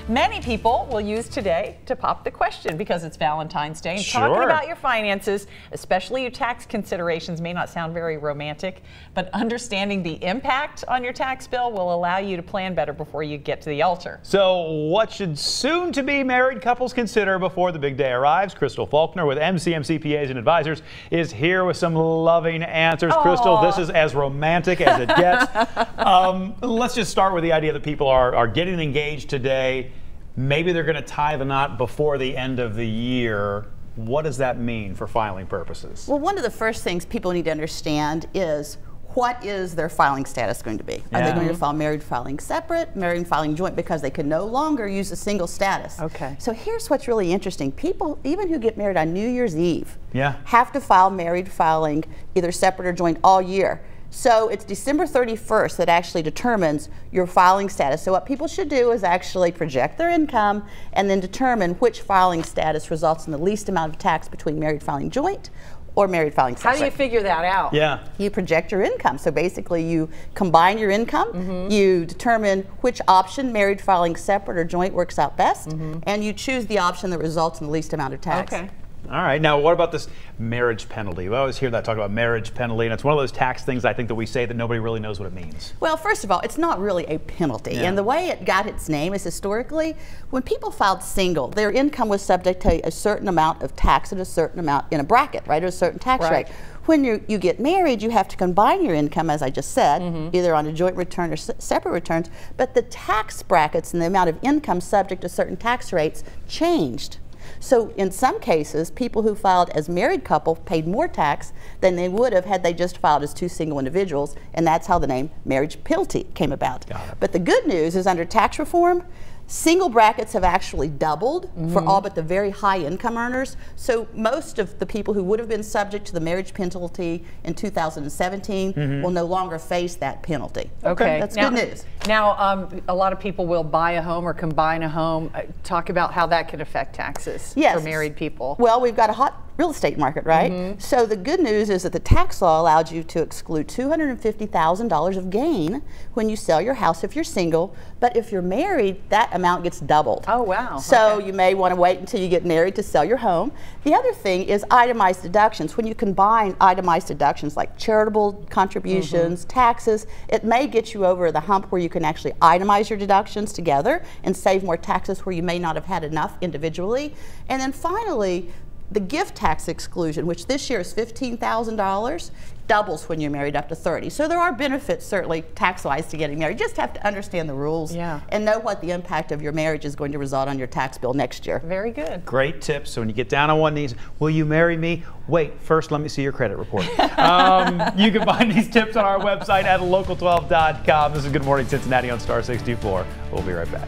Many people will use today to pop the question because it's Valentine's Day. And Sure. talking about your finances, especially your tax considerations, may not sound very romantic, but understanding the impact on your tax bill will allow you to plan better before you get to the altar. So what should soon-to-be married couples consider before the big day arrives? Crystal Faulkner with MCM CPAs and Advisors is here with some loving answers. Aww. Crystal, this is as romantic as it gets. Let's just start with the idea that people are getting engaged today. Maybe they're going to tie the knot before the end of the year. What does that mean for filing purposes? Well, one of the first things people need to understand is what is their filing status going to be? Are they going to file married filing separate, married filing joint, because they can no longer use a single status? Okay. So here's what's really interesting. People, even who get married on New Year's Eve, have to file married filing either separate or joint all year. So it's December 31st that actually determines your filing status. So what people should do is actually project their income and then determine which filing status results in the least amount of tax between married filing joint or married filing separate. How do you figure that out? Yeah. You project your income. So basically you combine your income, you determine which option, married filing separate or joint, works out best, and you choose the option that results in the least amount of tax. Okay. All right. Now, what about this marriage penalty? We always hear that talk about marriage penalty, and it's one of those tax things I think that we say that nobody really knows what it means. Well, first of all, it's not really a penalty. And the way it got its name is historically, when people filed single, their income was subject to a certain amount of tax and a certain amount in a bracket, right, or a certain tax rate. When you get married, you have to combine your income, as I just said, either on a joint return or separate returns, but the tax brackets and the amount of income subject to certain tax rates changed. So in some cases, people who filed as married couple paid more tax than they would have had they just filed as two single individuals, and that's how the name marriage penalty came about. But the good news is under tax reform, single brackets have actually doubled for all but the very high income earners. So most of the people who would have been subject to the marriage penalty in 2017 will no longer face that penalty. Okay. That's good news. Now, a lot of people will buy a home or combine a home. Talk about how that can affect taxes for married people. Well, we've got a hot real estate market, right? So the good news is that the tax law allowed you to exclude $250,000 of gain when you sell your house if you're single, but if you're married, that amount gets doubled. Oh, wow. So you may want to wait until you get married to sell your home. The other thing is itemized deductions. When you combine itemized deductions like charitable contributions, taxes, it may get you over the hump where you can actually itemize your deductions together and save more taxes where you may not have had enough individually. And then finally, the gift tax exclusion, which this year is $15,000, doubles when you're married up to 30. So there are benefits, certainly, tax-wise to getting married. You just have to understand the rules and know what the impact of your marriage is going to result on your tax bill next year. Very good. Great tips. So when you get down on one knee, will you marry me? Wait, first let me see your credit report. You can find these tips on our website at local12.com. This is Good Morning Cincinnati on Star 624. We'll be right back.